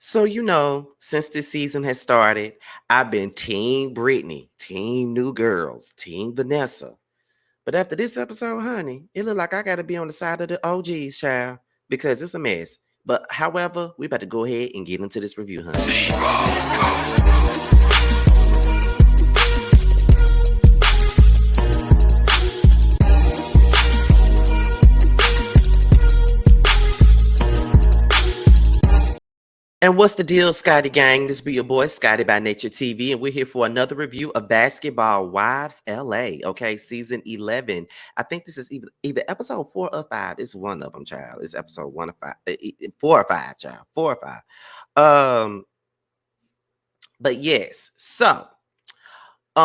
So, since this season has started, I've been Team Brittany, Team New Girls, Team Vanessa. But after this episode, honey, it look like I got to be on the side of the OGs, child, because it's a mess. But however, we about to go ahead and get into this review, honey. And what's the deal, Scotty Gang? This be your boy, Scotty by Nature TV, and we're here for another review of Basketball Wives LA, okay, season 11. I think this is either episode 4 or 5. It's one of them, child. It's episode 1 or 5, 4 or 5, child, 4 or 5. Um, but yes, so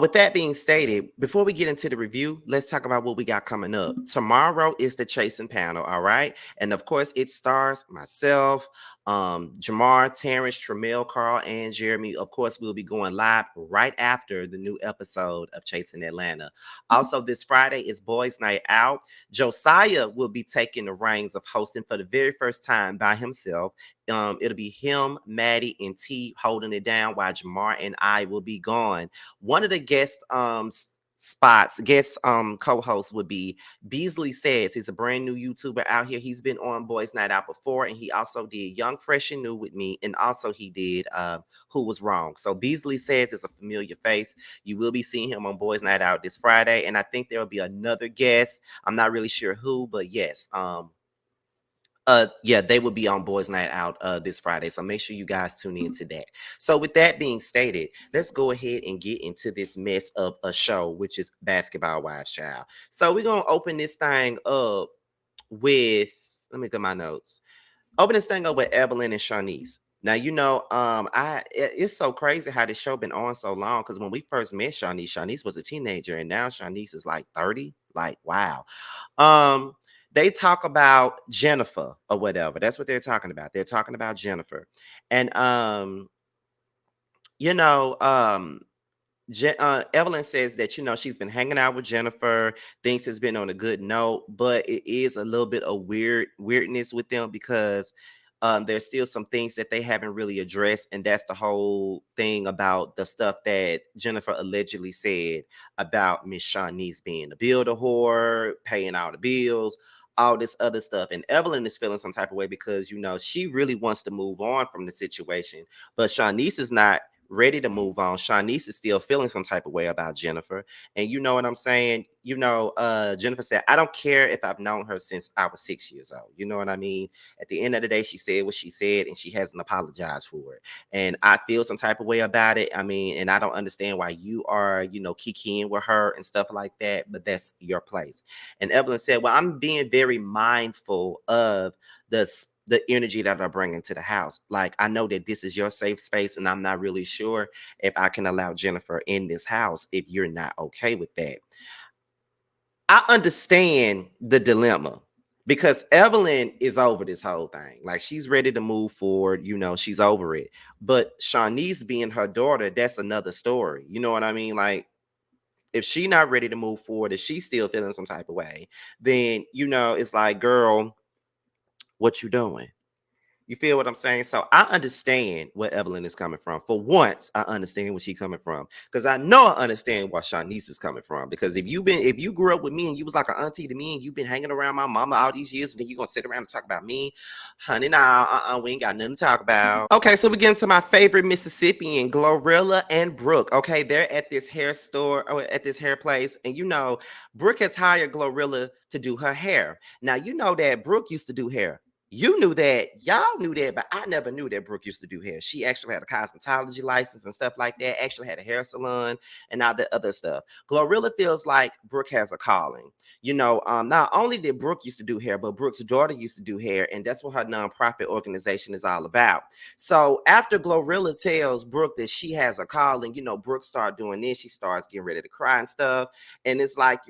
with that being stated, before we get into the review, let's talk about what we got coming up. Tomorrow is the Chasing panel, all right? And of course, it stars myself, Jamar, Terrence, Tramel, Carl, and Jeremy. Of course, we'll be going live right after the new episode of Chasing Atlanta. Also, this Friday is Boys Night Out. Josiah will be taking the reins of hosting for the very first time by himself. It'll be him, Maddie, and T holding it down while Jamar and I will be gone. One of the guest co-hosts would be Beasley Says. He's a brand new YouTuber out here. He's been on Boys Night Out before, and he also did Young, Fresh, and New with me, and also he did Who Was Wrong. So Beasley Says is a familiar face. You will be seeing him on Boys Night Out this Friday, and I think there will be another guest. I'm not really sure who, but yes, yeah, they will be on Boys Night Out this Friday. So make sure you guys tune in to that. So with that being stated, let's go ahead and get into this mess of a show, which is Basketball Wives, child. So we're gonna open this thing up with, let me get my notes. Open this thing up with Evelyn and Shanice. Now it's so crazy how this show been on so long, because when we first met Shanice was a teenager, and now Shanice is like 30. Like, wow. They talk about Jennifer or whatever. That's what they're talking about. They're talking about Jennifer. And you know, um, Evelyn says that she's been hanging out with Jennifer, thinks it's been on a good note, but it is a little bit of weirdness with them because there's still some things that they haven't really addressed, and that's the whole thing about the stuff that Jennifer allegedly said about Miss Shanice being a builder whore, paying all the bills, all this other stuff. And Evelyn is feeling some type of way because she really wants to move on from the situation, but Shanice is not ready to move on. Shanice is still feeling some type of way about Jennifer. And you know what I'm saying? Jennifer said, I don't care if I've known her since I was 6 years old. You know what I mean? At the end of the day, she said what she said, and she hasn't apologized for it. And I feel some type of way about it. I mean, and I don't understand why you are, kikiing with her and stuff like that, but that's your place. And Evelyn said, well, I'm being very mindful of the energy that I'm bringing to the house. Like, I know that this is your safe space, and I'm not really sure if I can allow Jennifer in this house if you're not okay with that. I understand the dilemma because Evelyn is over this whole thing. Like, she's ready to move forward. She's over it. But Shanice being her daughter, that's another story. You know what I mean? Like, if she not ready to move forward, if she's still feeling some type of way, then, it's like, girl, what you doing? You feel what I'm saying? So I understand where Evelyn is coming from. For once, I understand where she's coming from. Because I know I understand where Shanice is coming from. Because if you grew up with me and you was like an auntie to me and you've been hanging around my mama all these years, and then you're gonna sit around and talk about me, honey, nah, we ain't got nothing to talk about. Okay, so we get into my favorite Mississippian, Glorilla and Brooke. Okay, they're at this hair store or at this hair place, and Brooke has hired Glorilla to do her hair. Now you know that Brooke used to do hair. You knew that, y'all knew that, but I never knew that Brooke used to do hair. She actually had a cosmetology license and stuff like that, actually had a hair salon and all that other stuff. Glorilla feels like Brooke has a calling. Not only did Brooke used to do hair, but Brooke's daughter used to do hair, and that's what her nonprofit organization is all about. So after Glorilla tells Brooke that she has a calling, Brooke starts doing this, she starts getting ready to cry and stuff. And it's like,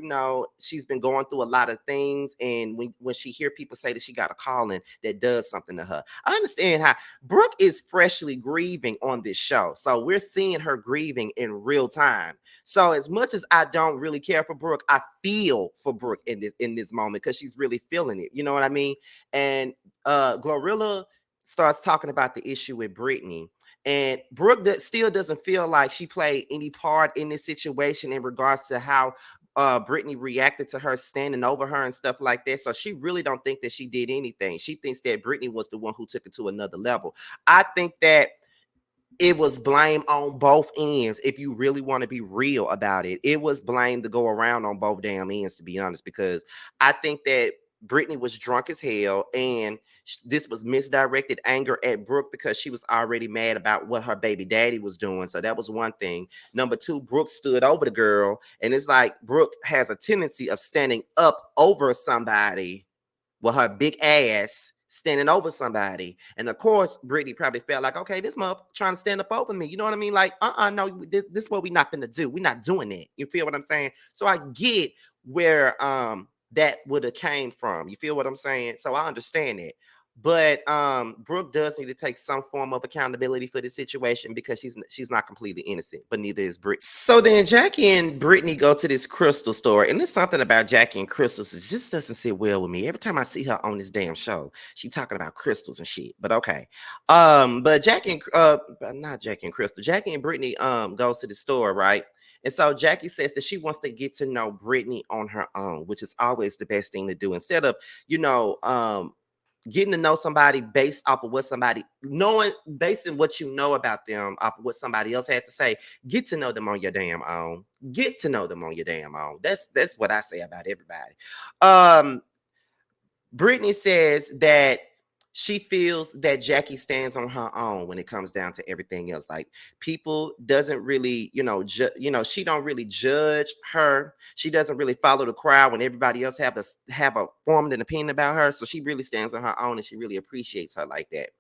she's been going through a lot of things, and when she hear people say that she got a calling, that does something to her. I understand how Brooke is freshly grieving on this show. So we're seeing her grieving in real time. So as much as I don't really care for Brooke, I feel for Brooke in this moment because she's really feeling it. You know what I mean? And Glorilla starts talking about the issue with Brittany. And Brooke still doesn't feel like she played any part in this situation in regards to how Brittany reacted to her standing over her and stuff like that. So she really don't think that she did anything. She thinks that Brittany was the one who took it to another level. I think that it was blame on both ends. If you really want to be real about it, it was blame to go around on both damn ends, to be honest, because I think that Brittany was drunk as hell, and this was misdirected anger at Brooke because she was already mad about what her baby daddy was doing. So that was one thing. Number two, Brooke stood over the girl, and it's like Brooke has a tendency of standing up over somebody with her big ass standing over somebody. And of course, Brittany probably felt like, okay, this mother trying to stand up over me. You know what I mean? Like, no, this is what we not gonna do. We're not doing it. You feel what I'm saying? So I get where that would have came from. You feel what I'm saying? So I understand it. But Brooke does need to take some form of accountability for this situation because she's not completely innocent, but neither is Brittany. So then Jackie and Brittany go to this crystal store, and there's something about Jackie and crystals that just doesn't sit well with me. Every time I see her on this damn show, she talking about crystals and shit. But okay, but not Jackie and Crystal, Jackie and Brittany goes to the store, right? And so Jackie says that she wants to get to know Brittany on her own, which is always the best thing to do instead of you know getting to know somebody based off of what somebody knowing basing what you know about them off of what somebody else had to say. Get to know them on your damn own. Get to know them on your damn own. That's what I say about everybody. um Brittany says that she feels that Jackie stands on her own when it comes down to everything else. Like people doesn't really, she don't really judge her. She doesn't really follow the crowd when everybody else have a formed an opinion about her. So she really stands on her own and she really appreciates her like that.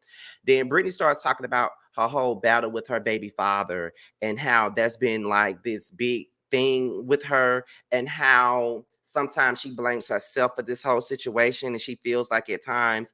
Then Brittany starts talking about her whole battle with her baby father and how that's been like this big thing with her and how sometimes she blames herself for this whole situation and she feels like at times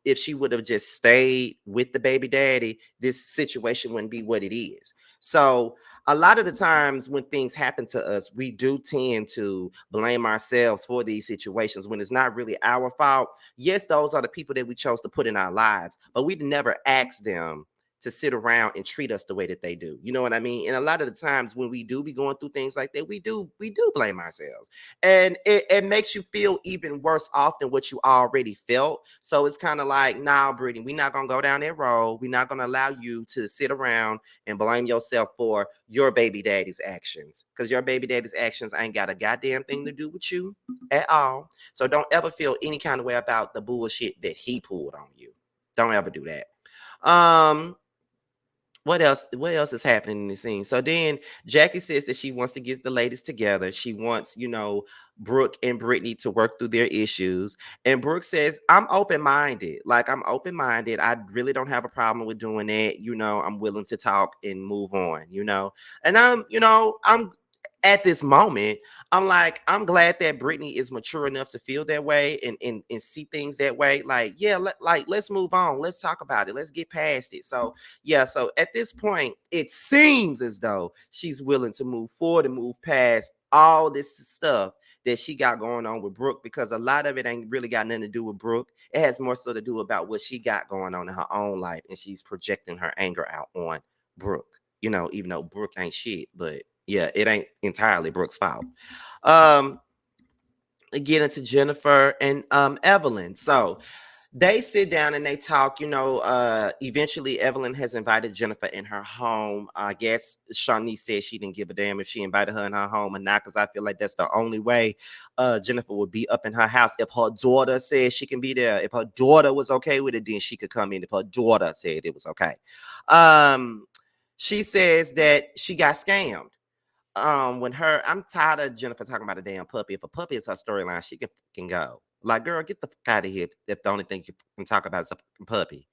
if she would have just stayed with the baby daddy, this situation wouldn't be what it is. So a lot of the times when things happen to us, we do tend to blame ourselves for these situations when it's not really our fault. Yes, those are the people that we chose to put in our lives, but we never asked them to sit around and treat us the way that they do. You know what I mean? And a lot of the times when we do be going through things like that, we do blame ourselves. And it makes you feel even worse off than what you already felt. So it's kind of like, nah, Brittany, we're not gonna go down that road. We're not gonna allow you to sit around and blame yourself for your baby daddy's actions. Because your baby daddy's actions ain't got a goddamn thing to do with you at all. So don't ever feel any kind of way about the bullshit that he pulled on you. Don't ever do that. Um, what else is happening in the scene? So then Jackie says that she wants to get the ladies together. She wants, Brooke and Brittany to work through their issues. And Brooke says, I'm open-minded. Like I'm open-minded. I really don't have a problem with doing that. I'm willing to talk and move on. And I'm at this moment, I'm like, I'm glad that Brittany is mature enough to feel that way and see things that way. Like, yeah, let's move on. Let's talk about it. Let's get past it. So yeah, so at this point, it seems as though she's willing to move forward and move past all this stuff that she got going on with Brooke because a lot of it ain't really got nothing to do with Brooke. It has more so to do about what she got going on in her own life, and she's projecting her anger out on Brooke. Even though Brooke ain't shit, but yeah, it ain't entirely Brooke's fault. Um, get into Jennifer and Evelyn. So they sit down and they talk. Eventually Evelyn has invited Jennifer in her home. I guess Shawnee said she didn't give a damn if she invited her in her home or not, because I feel like that's the only way Jennifer would be up in her house. If her daughter said she can be there, if her daughter was okay with it, then she could come in. If her daughter said it was okay. She says that she got scammed. When her I'm tired of Jennifer talking about a damn puppy. If a puppy is her storyline, she can go. Like, girl, get the fuck out of here if the only thing you can talk about is a fucking puppy.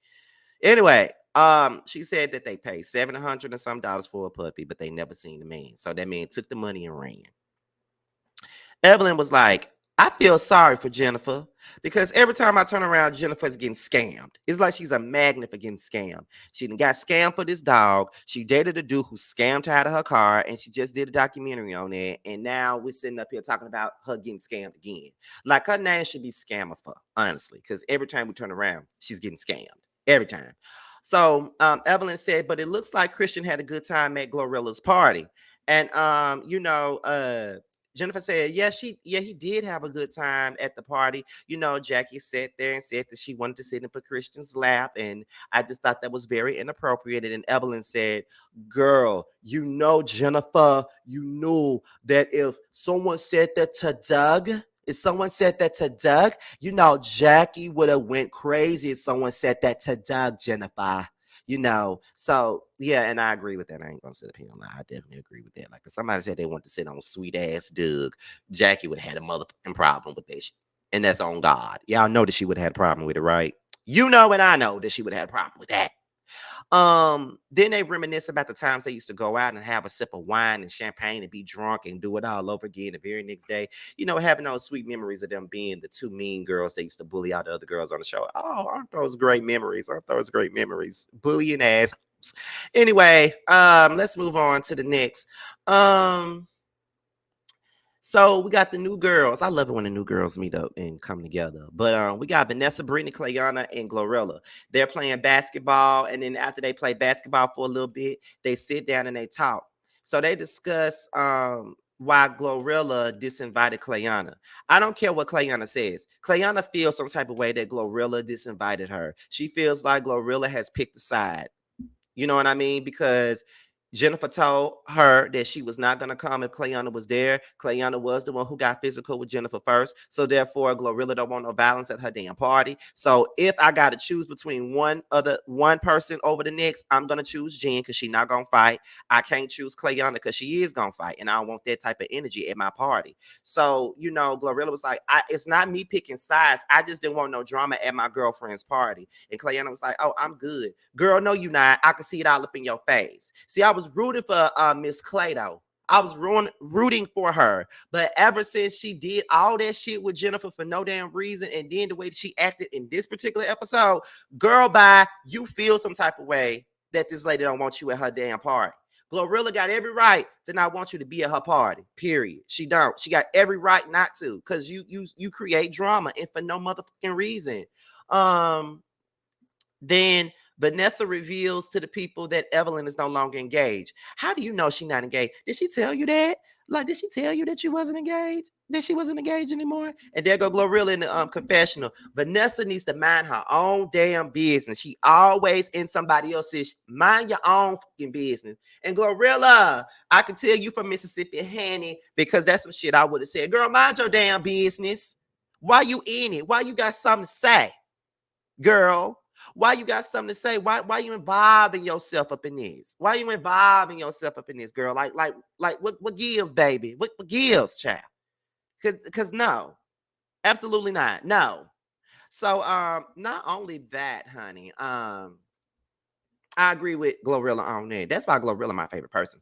Anyway, she said that they paid $700 and some dollars for a puppy, but they never seen the man. So that man took the money and ran. Evelyn was like, I feel sorry for Jennifer because every time I turn around, Jennifer's getting scammed. It's like she's a magnet for getting scammed. She done got scammed for this dog. She dated a dude who scammed her out of her car, and she just did a documentary on it. And now we're sitting up here talking about her getting scammed again. Like her name should be Scammifer, honestly, because every time we turn around, she's getting scammed. every time. So Evelyn said, but it looks like Christian had a good time at Glorilla's party. And Jennifer said, yeah, he did have a good time at the party. Jackie sat there and said that she wanted to sit in Christian's lap. And I just thought that was very inappropriate. And Evelyn said, girl, Jennifer, you knew that if someone said that to Doug, Jackie would have went crazy if someone said that to Doug, Jennifer. So yeah, and I agree with that. I ain't gonna sit up here and lie. I definitely agree with that. Like if somebody said they want to sit on sweet ass Doug, Jackie would have had a motherfucking problem with that shit. And that's on God. Y'all know that she would have had a problem with it, right? And I know that she would have had a problem with that. Then they reminisce about the times they used to go out and have a sip of wine and champagne and be drunk and do it all over again the very next day. Having those sweet memories of them being the two mean girls they used to bully out the other girls on the show. Oh, aren't those great memories? Bullying ass. Anyway, let's move on to the next. So we got the new girls. I love it when the new girls meet up and come together. But we got Vanessa, Brittany, Clayana, and Glorilla. They're playing basketball, and then after they play basketball for a little bit, they sit down and they talk. So they discuss why Glorilla disinvited Clayana. I don't care what Clayana says. Clayana feels some type of way that Glorilla disinvited her. She feels like Glorilla has picked a side. You know what I mean? Because Jennifer told her that she was not going to come if Clayana was there. Clayana was the one who got physical with Jennifer first. So therefore, Glorilla don't want no violence at her damn party. So if I got to choose between one person over the next, I'm going to choose Jen because she's not going to fight. I can't choose Clayana because she is going to fight. And I don't want that type of energy at my party. So, Glorilla was like, it's not me picking sides. I just didn't want no drama at my girlfriend's party. And Clayana was like, oh, I'm good. Girl, no, you not. I can see it all up in your face. See, I was rooting for Miss Clado. I was rooting for her. But ever since she did all that shit with Jennifer for no damn reason, and then the way that she acted in this particular episode, girl, bye, you feel some type of way that this lady don't want you at her damn party. Glorilla got every right to not want you to be at her party. Period. She don't. She got every right not to, because you create drama and for no motherfucking reason. Then Vanessa reveals to the people that Evelyn is no longer engaged. How do you know she's not engaged? Did she tell you that? Like, did she tell you that you wasn't engaged? That she wasn't engaged anymore? And there go Glorilla in the confessional. Vanessa needs to mind her own damn business. She always in somebody else's. Mind your own fucking business. And Glorilla, I can tell you from Mississippi, honey, because that's some shit I would have said. Girl, mind your damn business. Why you in it? Why you got something to say? Girl, why you got something to say? Why you involving yourself up in this? Why you involving yourself up in this, girl? Like what gives, baby? What gives, child? Cause no, absolutely not. No. So not only that, honey, I agree with Glorilla on that. That's why Glorilla my favorite person.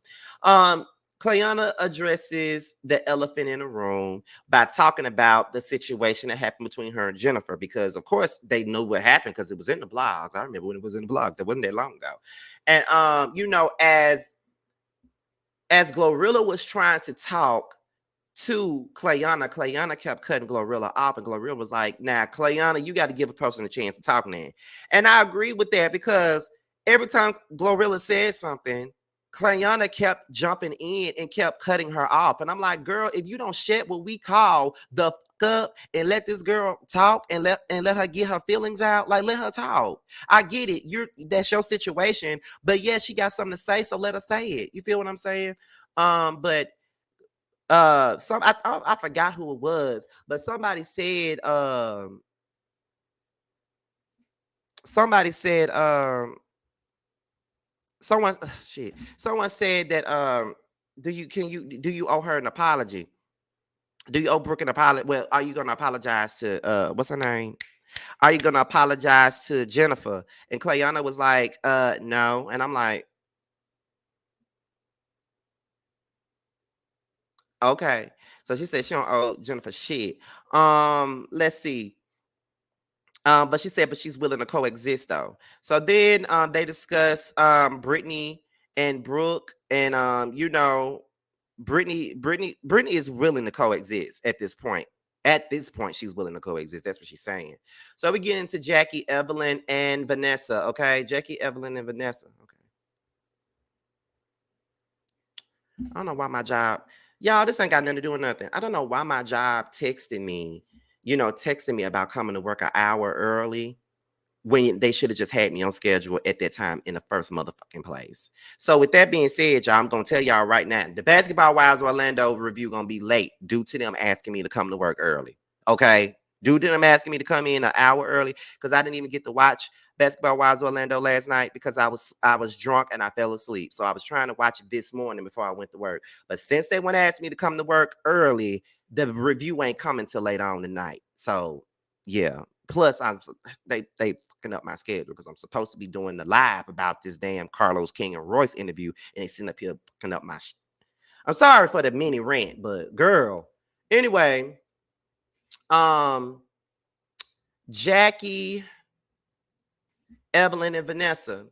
Clayana addresses the elephant in the room by talking about the situation that happened between her and Jennifer, because of course they knew what happened because it was in the blogs. I remember when it was in the blogs. That wasn't that long ago. And as Glorilla was trying to talk to Clayana kept cutting Glorilla off, and Glorilla was like, "Now, Clayana, you got to give a person a chance to talk now." And I agree with that, because every time Glorilla said something, Clayana kept jumping in and kept cutting her off. And I'm like, girl, if you don't shut what we call the up and let this girl talk and let her get her feelings out, like, let her talk. I get it. That's your situation, but yeah, she got something to say, so let her say it. You feel what I'm saying? But I forgot who it was, but somebody said someone shit someone said that do you owe her an apology? Do you owe Brooke an apology? Well, are you gonna apologize to what's her name? Are you gonna apologize to Jennifer? And Clayana was like, no. And I'm like, okay. So she said she don't owe Jennifer shit. Let's see. But she said, but she's willing to coexist though. So then they discuss Brittany and Brooke, and Brittany is willing to coexist at this point. At this point, she's willing to coexist. That's what she's saying. So we get into Jackie, Evelyn, and Vanessa. Okay, Jackie, Evelyn, and Vanessa. Okay, I don't know why my job, y'all. This ain't got nothing to do with nothing. I don't know why my job texting me about coming to work an hour early when they should have just had me on schedule at that time in the first motherfucking place. So with that being said, y'all, I'm gonna tell y'all right now, the Basketball Wives Orlando review gonna be late due to them asking me to come to work early. Okay. Due to them asking me to come in an hour early because I didn't even get to watch Basketball Wives Orlando last night because I was drunk and I fell asleep. So I was trying to watch it this morning before I went to work. But since they went to ask me to come to work early, the review ain't coming till later on tonight. So yeah. Plus, they fucking up my schedule because I'm supposed to be doing the live about this damn Carlos King and Royce interview, and they sitting up here fucking up my. I'm sorry for the mini rant, but girl. Anyway, um, Jackie, Evelyn, and Vanessa,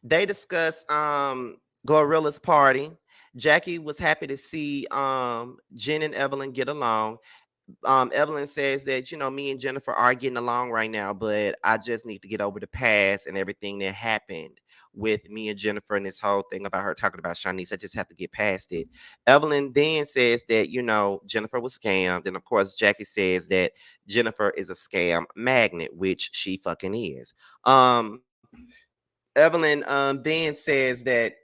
they discuss Glorilla's party. Jackie was happy to see Jen and Evelyn get along. Evelyn says that, me and Jennifer are getting along right now, but I just need to get over the past and everything that happened with me and Jennifer and this whole thing about her talking about Shanice. I just have to get past it. Evelyn then says that, Jennifer was scammed. And of course, Jackie says that Jennifer is a scam magnet, which she fucking is. Evelyn then says that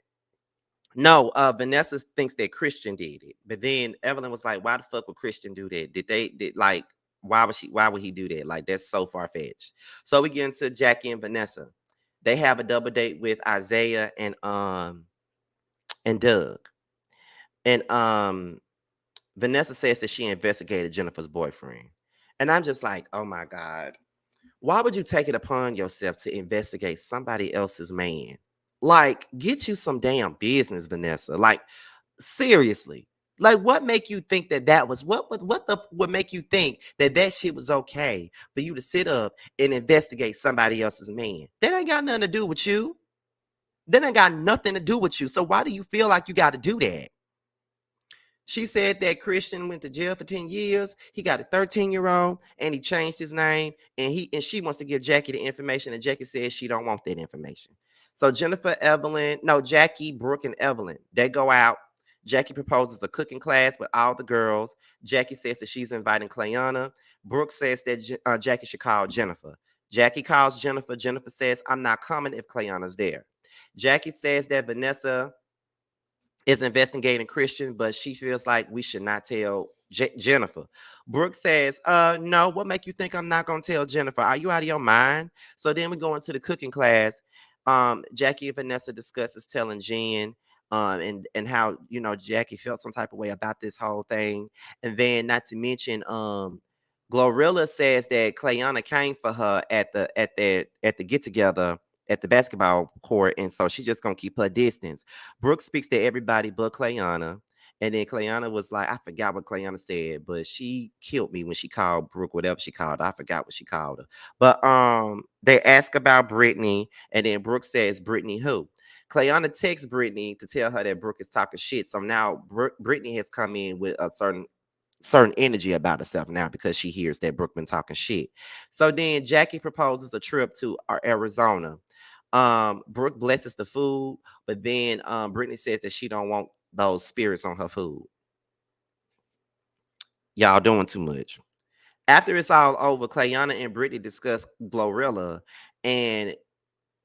no, Vanessa thinks that Christian did it. But then Evelyn was like, why the fuck would Christian do that? Why would he do that? Like, that's so far-fetched. So we get into Jackie and Vanessa. They have a double date with Isaiah and Doug. And Vanessa says that she investigated Jennifer's boyfriend. And I'm just like, oh my God. Why would you take it upon yourself to investigate somebody else's man? Like, get you some damn business, Vanessa. Like, seriously. Like, what make you think that was what the would make you think that shit was okay for you to sit up and investigate somebody else's man? That ain't got nothing to do with you. That ain't got nothing to do with you. So why do you feel like you got to do that? She said that Christian went to jail for 10 years. He got a 13-year-old and he changed his name. And she wants to give Jackie the information. And Jackie says she don't want that information. So Jackie, Brooke, and Evelyn, they go out. Jackie proposes a cooking class with all the girls. Jackie says that she's inviting Clayana. Brooke says that Jackie should call Jennifer. Jackie calls Jennifer. Jennifer says, I'm not coming if Clayana's there. Jackie says that Vanessa is investigating Christian, but she feels like we should not tell Jennifer. Brooke says, no, what make you think I'm not gonna tell Jennifer? Are you out of your mind? So then we go into the cooking class. Jackie and Vanessa discusses telling Jen and how Jackie felt some type of way about this whole thing. And then not to mention Glorilla says that Clayana came for her at the get together at the basketball court, and so she just gonna keep her distance. Brooke speaks to everybody but Clayana. And then Clayana was like, I forgot what Clayana said, but she killed me when she called Brooke, whatever she called her. I forgot what she called her. But they ask about Brittany, and then Brooke says, Brittany who? Clayana texts Brittany to tell her that Brooke is talking shit. So now Brittany has come in with a certain energy about herself now because she hears that Brooke been talking shit. So then Jackie proposes a trip to Arizona. Brooke blesses the food, but then Brittany says that she don't want those spirits on her food. Y'all doing too much. After it's all over, Clayana and Brittany discuss Glorilla, and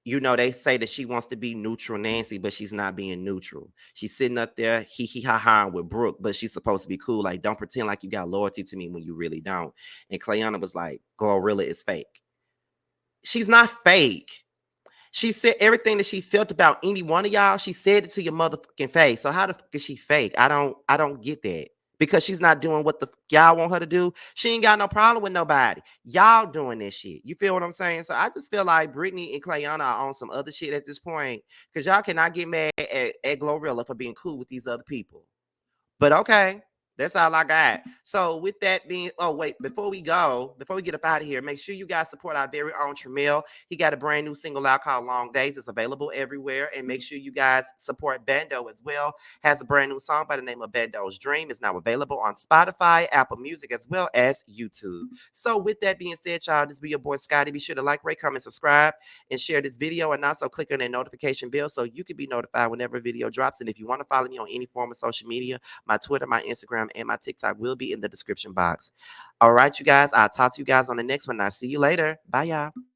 they say that she wants to be neutral Nancy, but she's not being neutral. She's sitting up there, hee ha ha with Brooke, but she's supposed to be cool. Like, don't pretend like you got loyalty to me when you really don't. And Clayana was like, Glorilla is fake. She's not fake. She said everything that she felt about any one of y'all. She said it to your motherfucking face. So how the fuck is she fake? I don't get that. Because she's not doing what the fuck y'all want her to do. She ain't got no problem with nobody. Y'all doing this shit. You feel what I'm saying? So I just feel like Brittany and Clayana are on some other shit at this point. Because y'all cannot get mad at Glorilla for being cool with these other people. But okay. That's all I got. So with that being, oh wait, before we get up out of here, make sure you guys support our very own Tramiel. He got a brand new single out called Long Days. It's available everywhere. And make sure you guys support Bando as well. Has a brand new song by the name of Bando's Dream. It's now available on Spotify, Apple Music, as well as YouTube. So with that being said, y'all, this be your boy Scotty. Be sure to like, rate, comment, subscribe, and share this video. And also click on that notification bell so you can be notified whenever a video drops. And if you want to follow me on any form of social media, my Twitter, my Instagram, and my TikTok will be in the description box. All right, you guys. I'll talk to you guys on the next one. I'll see you later. Bye, y'all.